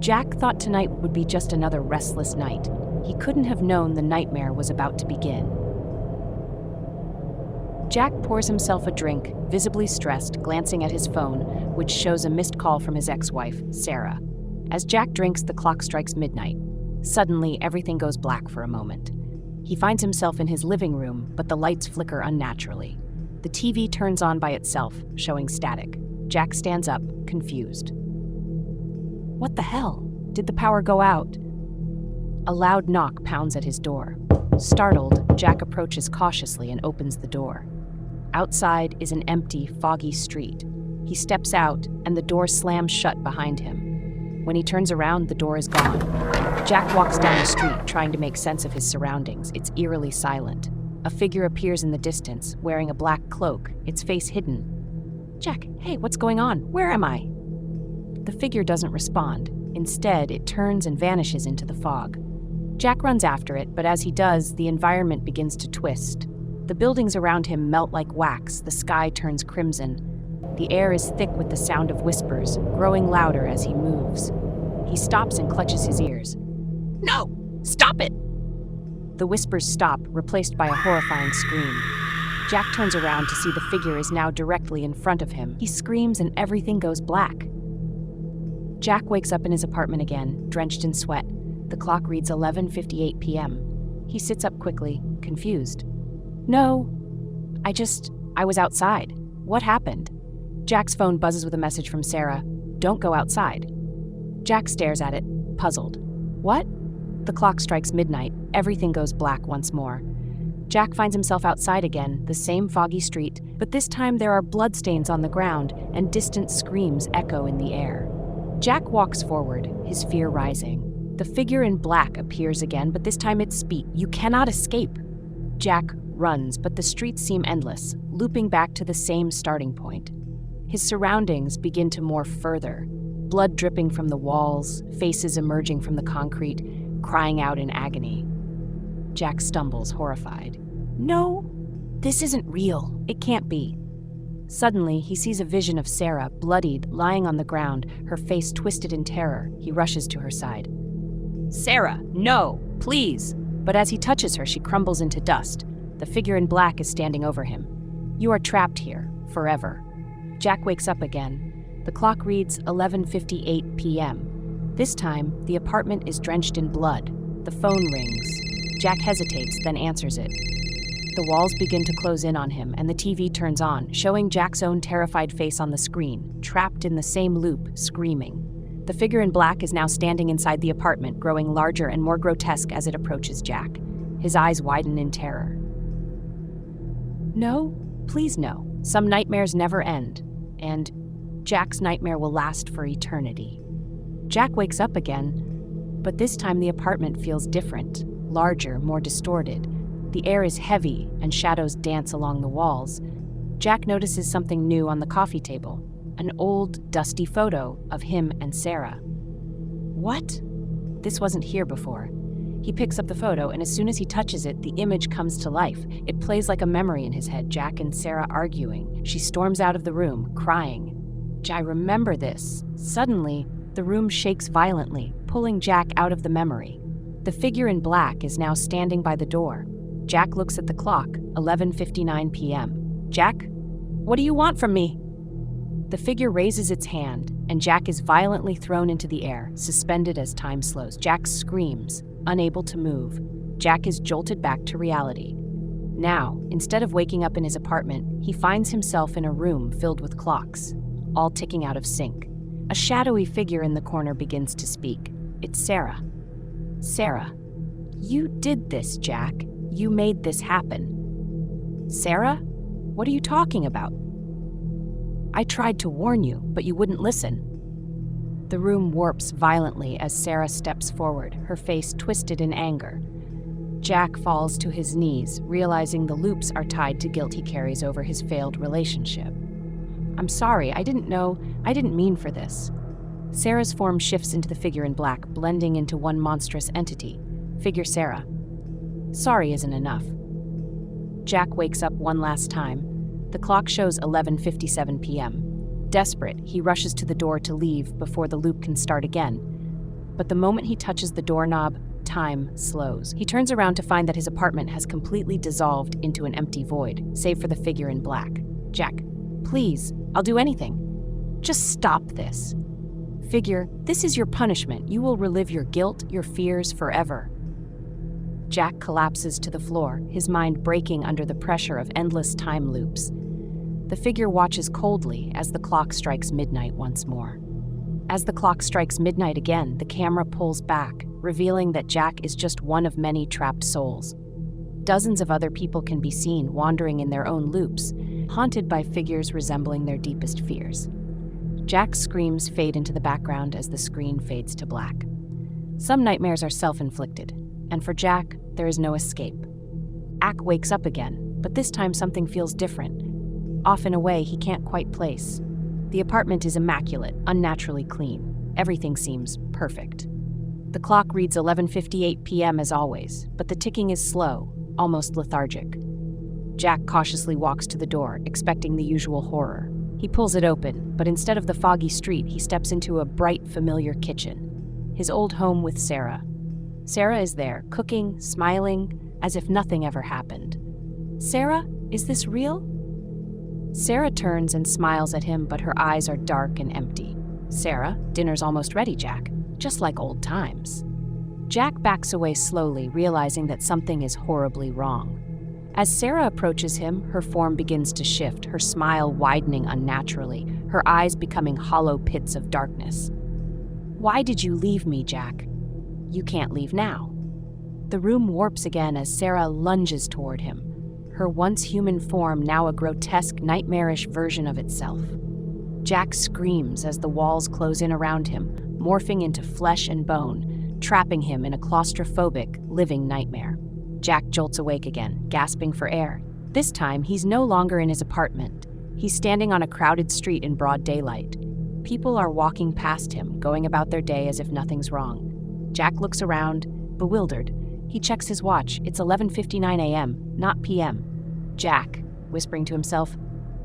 Jack thought tonight would be just another restless night. He couldn't have known the nightmare was about to begin. Jack pours himself a drink, visibly stressed, glancing at his phone, which shows a missed call from his ex-wife, Sarah. As Jack drinks, the clock strikes midnight. Suddenly, everything goes black for a moment. He finds himself in his living room, but the lights flicker unnaturally. The TV turns on by itself, showing static. Jack stands up, confused. What the hell? Did the power go out? A loud knock pounds at his door. Startled, Jack approaches cautiously and opens the door. Outside is an empty, foggy street. He steps out, and the door slams shut behind him. When he turns around, the door is gone. Jack walks down the street, trying to make sense of his surroundings. It's eerily silent. A figure appears in the distance, wearing a black cloak, its face hidden. Jack, hey, what's going on? Where am I? The figure doesn't respond. Instead, it turns and vanishes into the fog. Jack runs after it, but as he does, the environment begins to twist. The buildings around him melt like wax, the sky turns crimson. The air is thick with the sound of whispers, growing louder as he moves. He stops and clutches his ears. No! Stop it! The whispers stop, replaced by a horrifying scream. Jack turns around to see the figure is now directly in front of him. He screams and everything goes black. Jack wakes up in his apartment again, drenched in sweat. The clock reads 11:58 p.m. He sits up quickly, confused. No, I was outside. What happened? Jack's phone buzzes with a message from Sarah. Don't go outside. Jack stares at it, puzzled. What? The clock strikes midnight. Everything goes black once more. Jack finds himself outside again, the same foggy street, but this time there are bloodstains on the ground and distant screams echo in the air. Jack walks forward, his fear rising. The figure in black appears again, but this time it speaks. You cannot escape. Jack runs, but the streets seem endless, looping back to the same starting point. His surroundings begin to morph further, blood dripping from the walls, faces emerging from the concrete, crying out in agony. Jack stumbles, horrified. No, this isn't real. It can't be. Suddenly, he sees a vision of Sarah, bloodied, lying on the ground, her face twisted in terror. He rushes to her side. Sarah, no, please! But as he touches her, she crumbles into dust. The figure in black is standing over him. You are trapped here, forever. Jack wakes up again. The clock reads 11:58 p.m. This time, the apartment is drenched in blood. The phone rings. Jack hesitates, then answers it. The walls begin to close in on him, and the TV turns on, showing Jack's own terrified face on the screen, trapped in the same loop, screaming. The figure in black is now standing inside the apartment, growing larger and more grotesque as it approaches Jack. His eyes widen in terror. No, please no. Some nightmares never end, and Jack's nightmare will last for eternity. Jack wakes up again, but this time the apartment feels different, larger, more distorted. The air is heavy, and shadows dance along the walls. Jack notices something new on the coffee table. An old, dusty photo of him and Sarah. What? This wasn't here before. He picks up the photo, and as soon as he touches it, the image comes to life. It plays like a memory in his head, Jack and Sarah arguing. She storms out of the room, crying. I remember this. Suddenly, the room shakes violently, pulling Jack out of the memory. The figure in black is now standing by the door. Jack looks at the clock, 11:59 p.m. Jack, what do you want from me? The figure raises its hand, and Jack is violently thrown into the air, suspended as time slows. Jack screams, unable to move. Jack is jolted back to reality. Now, instead of waking up in his apartment, he finds himself in a room filled with clocks, all ticking out of sync. A shadowy figure in the corner begins to speak. It's Sarah. Sarah, you did this, Jack. You made this happen. Sarah? What are you talking about? I tried to warn you, but you wouldn't listen. The room warps violently as Sarah steps forward, her face twisted in anger. Jack falls to his knees, realizing the loops are tied to guilt he carries over his failed relationship. I'm sorry, I didn't mean for this. Sarah's form shifts into the figure in black, blending into one monstrous entity. Figure Sarah. Sorry isn't enough. Jack wakes up one last time. The clock shows 11:57 p.m. Desperate, he rushes to the door to leave before the loop can start again. but the moment he touches the doorknob, time slows. He turns around to find that his apartment has completely dissolved into an empty void, save for the figure in black. Jack, please, I'll do anything. Just stop this. Figure, this is your punishment. You will relive your guilt, your fears forever. Jack collapses to the floor, his mind breaking under the pressure of endless time loops. The figure watches coldly as the clock strikes midnight once more. As the clock strikes midnight again, the camera pulls back, revealing that Jack is just one of many trapped souls. Dozens of other people can be seen wandering in their own loops, haunted by figures resembling their deepest fears. Jack's screams fade into the background as the screen fades to black. Some nightmares are self-inflicted, and for Jack, there is no escape. Jack wakes up again, but this time something feels different, off in a way he can't quite place. The apartment is immaculate, unnaturally clean. Everything seems perfect. The clock reads 11:58 p.m. as always, but the ticking is slow, almost lethargic. Jack cautiously walks to the door, expecting the usual horror. He pulls it open, but instead of the foggy street, he steps into a bright, familiar kitchen. His old home with Sarah. Sarah is there, cooking, smiling, as if nothing ever happened. Sarah, is this real? Sarah turns and smiles at him, but her eyes are dark and empty. Sarah, dinner's almost ready, Jack. Just like old times. Jack backs away slowly, realizing that something is horribly wrong. As Sarah approaches him, her form begins to shift, her smile widening unnaturally, her eyes becoming hollow pits of darkness. Why did you leave me, Jack? You can't leave now. The room warps again as Sarah lunges toward him, her once human form now a grotesque, nightmarish version of itself. Jack screams as the walls close in around him, morphing into flesh and bone, trapping him in a claustrophobic, living nightmare. Jack jolts awake again, gasping for air. This time, he's no longer in his apartment. He's standing on a crowded street in broad daylight. People are walking past him, going about their day as if nothing's wrong. Jack looks around, bewildered. He checks his watch. It's 11:59 a.m., not p.m. Jack, whispering to himself,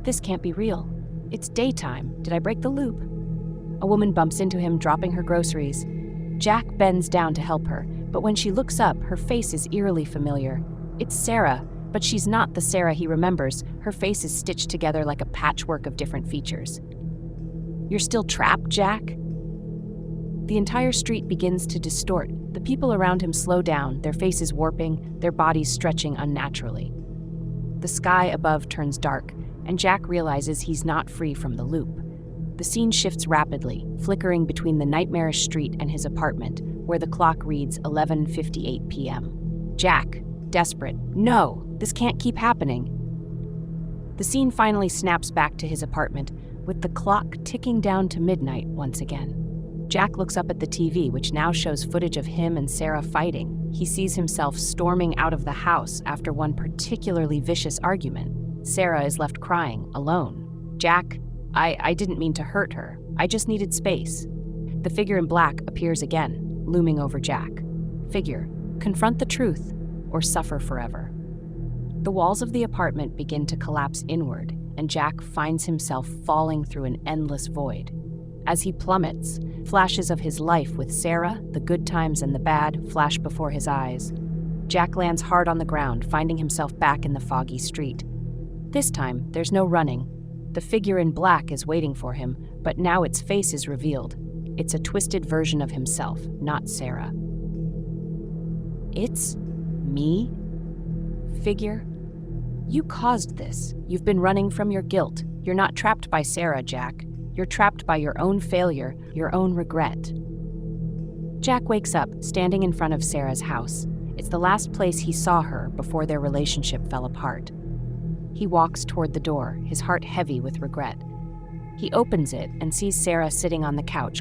this can't be real. It's daytime. Did I break the loop? A woman bumps into him, dropping her groceries. Jack bends down to help her, but when she looks up, her face is eerily familiar. It's Sarah, but she's not the Sarah he remembers. Her face is stitched together like a patchwork of different features. You're still trapped, Jack? The entire street begins to distort. The people around him slow down, their faces warping, their bodies stretching unnaturally. The sky above turns dark, and Jack realizes he's not free from the loop. The scene shifts rapidly, flickering between the nightmarish street and his apartment, where the clock reads 11:58 p.m. Jack, desperate, no, this can't keep happening. The scene finally snaps back to his apartment, with the clock ticking down to midnight once again. Jack looks up at the TV, which now shows footage of him and Sarah fighting. He sees himself storming out of the house after one particularly vicious argument. Sarah is left crying, alone. Jack, I didn't mean to hurt her. I just needed space. The figure in black appears again, looming over Jack. Figure, confront the truth or suffer forever. The walls of the apartment begin to collapse inward, and Jack finds himself falling through an endless void. As he plummets, flashes of his life with Sarah, the good times and the bad, flash before his eyes. Jack lands hard on the ground, finding himself back in the foggy street. This time, there's no running. The figure in black is waiting for him, but now its face is revealed. It's a twisted version of himself, not Sarah. It's me? Figure? You caused this. You've been running from your guilt. You're not trapped by Sarah, Jack. You're trapped by your own failure, your own regret. Jack wakes up, standing in front of Sarah's house. It's the last place he saw her before their relationship fell apart. He walks toward the door, his heart heavy with regret. He opens it and sees Sarah sitting on the couch,